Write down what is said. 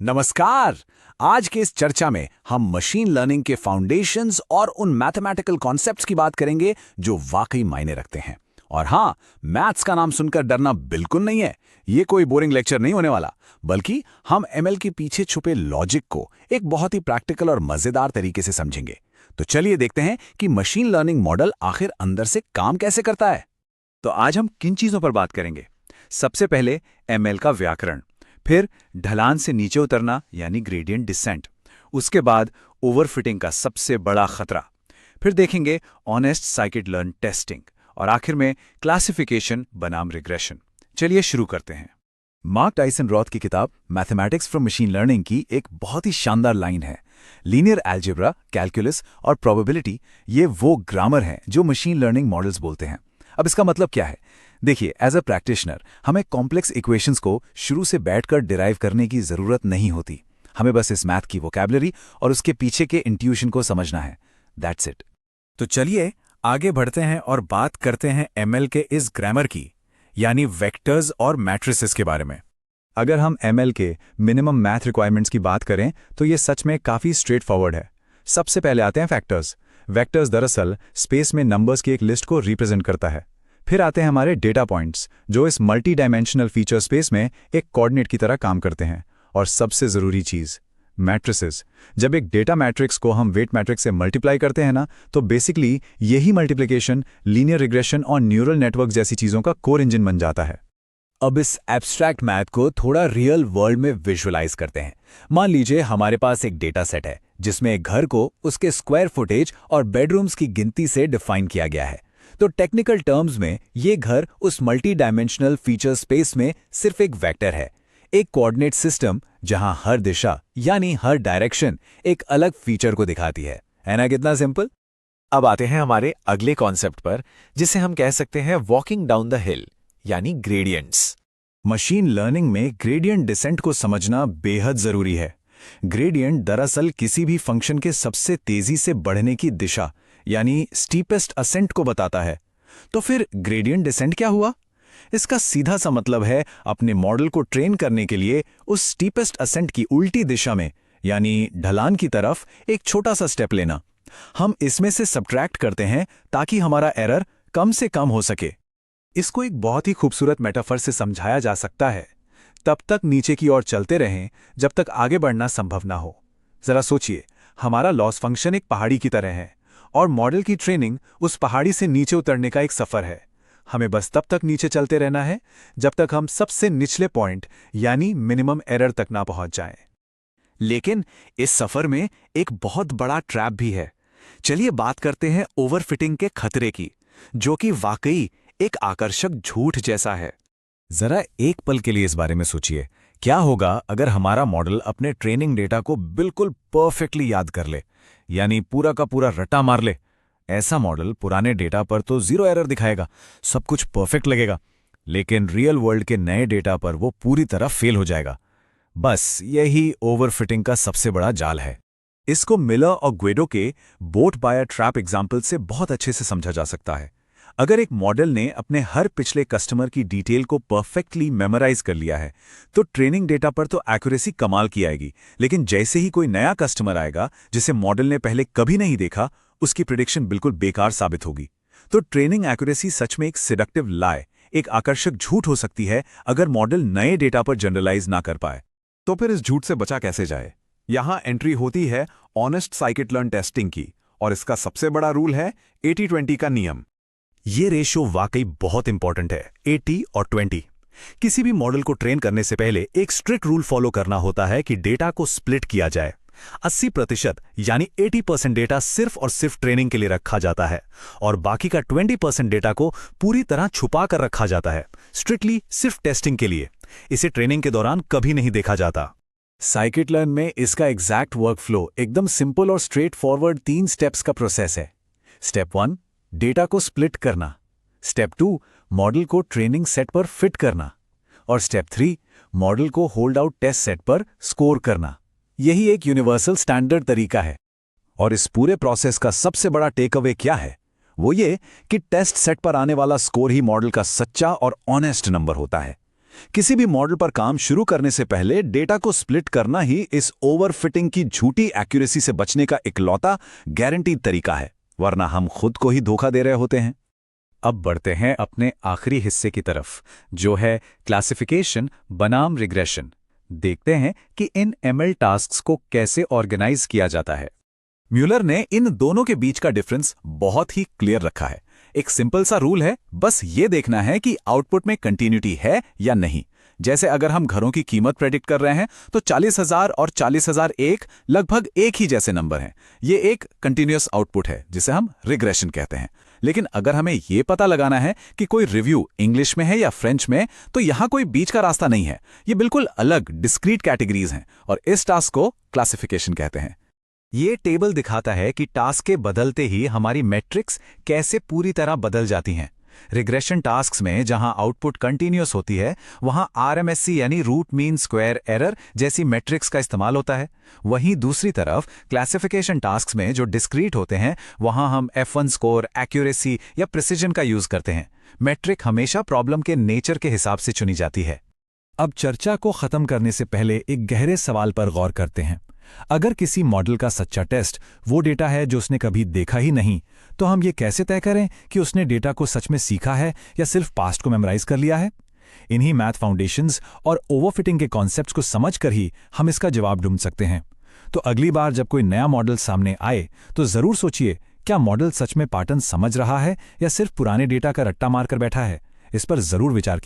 नमस्कार। आज के इस चर्चा में हम मशीन लर्निंग के फाउंडेशंस और उन मैथमेटिकल कॉन्सेप्ट्स की बात करेंगे जो वाकई मायने रखते हैं। और हाँ, मैथ्स का नाम सुनकर डरना बिल्कुल नहीं है। ये कोई बोरिंग लेक्चर नहीं होने वाला, बल्कि हम एमएल के पीछे छुपे लॉजिक को एक बहुत ही प्रैक्टिकल और मजेदार तरीके से समझेंगे। तो चलिए देखते हैं कि मशीन लर्निंग मॉडल आखिर अंदर से काम कैसे करता है। तो आज हम किन चीजों पर बात करेंगे? सबसे पहले एमएल का व्याकरण, फिर ढलान से नीचे उतरना यानी ग्रेडियंट डिसेंट, उसके बाद ओवरफिटिंग का सबसे बड़ा खतरा, फिर देखेंगे ऑनेस्ट साइकिट लर्न टेस्टिंग और आखिर में क्लासिफिकेशन बनाम रिग्रेशन। चलिए शुरू करते हैं। मार्क टाइसन रॉथ की किताब मैथमेटिक्स फॉर मशीन लर्निंग की एक बहुत ही शानदार लाइन है, लीनियर अलजेब्रा, कैलकुलस और प्रोबेबिलिटी ये वो ग्रामर हैं जो मशीन लर्निंग मॉडल्स बोलते हैं। अब इसका मतलब क्या है? देखिए, एज अ प्रैक्टिशनर हमें कॉम्प्लेक्स इक्वेशंस को शुरू से बैठकर डिराइव करने की जरूरत नहीं होती। हमें बस इस मैथ की वोकैबुलरी और उसके पीछे के इंट्यूशन को समझना है। That's it. तो चलिए आगे बढ़ते हैं और बात करते हैं एमएल के इस ग्रामर की, यानी वेक्टर्स और मैट्रिसेस के बारे में। अगर हम एमएल के मिनिमम मैथ रिक्वायरमेंट्स की बात करें तो ये सच में काफ़ी स्ट्रेट फॉरवर्ड है। सबसे पहले आते हैं फैक्टर्स। वेक्टर्स दरअसल स्पेस में नंबर्स की एक लिस्ट को रिप्रेजेंट करता है। फिर आते हैं हमारे डेटा पॉइंट्स, जो इस मल्टी डायमेंशनल फीचर स्पेस में एक कोऑर्डिनेट की तरह काम करते हैं। और सबसे ज़रूरी चीज़, मैट्रिसेस। जब एक डेटा मैट्रिक्स को हम वेट मैट्रिक्स से मल्टीप्लाई करते हैं ना, तो बेसिकली यही मल्टीप्लिकेशन लीनियर रिग्रेशन और न्यूरल नेटवर्क जैसी चीज़ों का कोर इंजन बन जाता है। अब इस एब्स्ट्रैक्ट मैथ को थोड़ा रियल वर्ल्ड में विजुअलाइज करते हैं। मान लीजिए हमारे पास एक डेटा सेट है जिसमें एक घर को उसके स्क्वायर फुटेज और बेडरूम्स की गिनती से डिफाइन किया गया है। तो टेक्निकल टर्म्स में ये घर उस मल्टी डायमेंशनल फीचर स्पेस में सिर्फ एक वेक्टर है, एक कोऑर्डिनेट सिस्टम जहां हर दिशा यानी हर डायरेक्शन एक अलग फीचर को दिखाती है ना? कितना सिंपल। अब आते हैं हमारे अगले कॉन्सेप्ट पर, जिसे हम कह सकते हैं वॉकिंग डाउन द हिल, यानी ग्रेडियंट्स। मशीन लर्निंग में ग्रेडियंट डिसेंट को समझना बेहद जरूरी है। ग्रेडियंट दरअसल किसी भी फंक्शन के सबसे तेजी से बढ़ने की दिशा यानी स्टीपेस्ट असेंट को बताता है। तो फिर ग्रेडियंट डिसेंट क्या हुआ? इसका सीधा सा मतलब है अपने मॉडल को ट्रेन करने के लिए उस स्टीपेस्ट असेंट की उल्टी दिशा में यानी ढलान की तरफ एक छोटा सा स्टेप लेना। हम इसमें से सब्ट्रैक्ट करते हैं ताकि हमारा एरर कम से कम हो सके। इसको एक बहुत ही खूबसूरत मेटाफर से समझाया जा सकता है, तब तक नीचे की ओर चलते रहें जब तक आगे बढ़ना संभव ना हो। जरा सोचिए, हमारा लॉस फंक्शन एक पहाड़ी की तरह है और मॉडल की ट्रेनिंग उस पहाड़ी से नीचे उतरने का एक सफर है। हमें बस तब तक नीचे चलते रहना है जब तक हम सबसे निचले पॉइंट यानी मिनिमम एरर तक ना पहुंच जाएं। लेकिन इस सफर में एक बहुत बड़ा ट्रैप भी है। चलिए बात करते हैं ओवरफिटिंग के खतरे की, जो कि वाकई एक आकर्षक झूठ जैसा है। जरा एक पल के लिए इस बारे में सोचिए, क्या होगा अगर हमारा मॉडल अपने ट्रेनिंग डेटा को बिल्कुल परफेक्टली याद कर ले, यानी पूरा का पूरा रटा मार ले। ऐसा मॉडल पुराने डेटा पर तो जीरो एरर दिखाएगा, सब कुछ परफेक्ट लगेगा, लेकिन रियल वर्ल्ड के नए डेटा पर वो पूरी तरह फेल हो जाएगा। बस यही ओवरफिटिंग का सबसे बड़ा जाल है। इसको मिलर और ग्वेडो के बोट बायर ट्रैप एग्जाम्पल से बहुत अच्छे से समझा जा सकता है। अगर एक मॉडल ने अपने हर पिछले कस्टमर की डिटेल को परफेक्टली मेमोराइज कर लिया है, तो ट्रेनिंग डेटा पर तो एक्यूरेसी कमाल की आएगी, लेकिन जैसे ही कोई नया कस्टमर आएगा जिसे मॉडल ने पहले कभी नहीं देखा, उसकी प्रिडिक्शन बिल्कुल बेकार साबित होगी। तो ट्रेनिंग एक्यूरेसी सच में एक सिडक्टिव लाय, एक आकर्षक झूठ हो सकती है अगर मॉडल नए डेटा पर जनरलाइज ना कर पाए। तो फिर इस झूठ से बचा कैसे जाए? यहां एंट्री होती है ऑनेस्ट साइकिट लर्न टेस्टिंग की, और इसका सबसे बड़ा रूल है 80-20 का नियम। ये रेशो वाकई बहुत इंपॉर्टेंट है, 80 और 20। किसी भी मॉडल को ट्रेन करने से पहले एक स्ट्रिक्ट रूल फॉलो करना होता है कि डेटा को स्प्लिट किया जाए। 80% यानी 80% डेटा सिर्फ और सिर्फ ट्रेनिंग के लिए रखा जाता है और बाकी का 20% डेटा को पूरी तरह छुपा कर रखा जाता है, स्ट्रिक्टली सिर्फ टेस्टिंग के लिए। इसे ट्रेनिंग के दौरान कभी नहीं देखा जाता। साइकिट लर्न में इसका एग्जैक्ट वर्कफ्लो एकदम सिंपल और स्ट्रेट फॉरवर्ड 3 स्टेप्स का प्रोसेस है। स्टेप 1, डेटा को स्प्लिट करना। स्टेप 2, मॉडल को ट्रेनिंग सेट पर फिट करना। और स्टेप 3, मॉडल को होल्ड आउट टेस्ट सेट पर स्कोर करना। यही एक यूनिवर्सल स्टैंडर्ड तरीका है। और इस पूरे प्रोसेस का सबसे बड़ा टेक अवे क्या है? वो ये कि टेस्ट सेट पर आने वाला स्कोर ही मॉडल का सच्चा और ऑनेस्ट नंबर होता है। किसी भी मॉडल पर काम शुरू करने से पहले डेटा को स्प्लिट करना ही इस ओवरफिटिंग की झूठी एक्यूरेसी से बचने का इकलौता गारंटीड तरीका है, वरना हम खुद को ही धोखा दे रहे होते हैं। अब बढ़ते हैं अपने आखिरी हिस्से की तरफ, जो है क्लासिफिकेशन बनाम रिग्रेशन। देखते हैं कि इन ML टास्क्स को कैसे ऑर्गेनाइज किया जाता है। म्यूलर ने इन दोनों के बीच का डिफरेंस बहुत ही क्लियर रखा है। एक सिंपल सा रूल है, बस ये देखना है कि आउटपुट में कंटिन्यूटी है या नहीं। जैसे अगर हम घरों की कीमत प्रेडिक्ट कर रहे हैं तो 40,000 और 40,001 लगभग एक ही जैसे नंबर हैं। ये एक कंटिन्यूअस आउटपुट है जिसे हम रिग्रेशन कहते हैं। लेकिन अगर हमें ये पता लगाना है कि कोई रिव्यू इंग्लिश में है या फ्रेंच में, तो यहां कोई बीच का रास्ता नहीं है। ये बिल्कुल अलग डिस्क्रीट कैटेगरीज हैं और इस टास्क को क्लासिफिकेशन कहते हैं। ये टेबल दिखाता है कि टास्क के बदलते ही हमारी मैट्रिक्स कैसे पूरी तरह बदल जाती हैं। रिग्रेशन टास्क्स में जहां आउटपुट कंटीन्यूअस होती है, वहां RMSE यानी रूट मीन स्क्वायर एरर जैसी मैट्रिक्स का इस्तेमाल होता है। वहीं दूसरी तरफ क्लासिफिकेशन टास्क्स में जो डिस्क्रीट होते हैं, वहां हम F1 स्कोर, एक्यूरेसी या प्रिसिजन का यूज करते हैं। मैट्रिक हमेशा प्रॉब्लम के नेचर के हिसाब से चुनी जाती है। अब चर्चा को खत्म करने से पहले एक गहरे सवाल पर गौर करते हैं। अगर किसी मॉडल का सच्चा टेस्ट वो डेटा है जो उसने कभी देखा ही नहीं, तो हम ये कैसे तय करें कि उसने डेटा को सच में सीखा है या सिर्फ पास्ट को मेमोराइज कर लिया है? इन्हीं मैथ फाउंडेशंस और ओवरफिटिंग के कॉन्सेप्ट्स को समझकर ही हम इसका जवाब ढूंढ सकते हैं। तो अगली बार जब कोई नया मॉडल सामने आए तो जरूर सोचिए, क्या मॉडल सच में पैटर्न समझ रहा है या सिर्फ पुराने डेटा का रट्टा मारकर बैठा है? इस पर जरूर विचार कीजिए।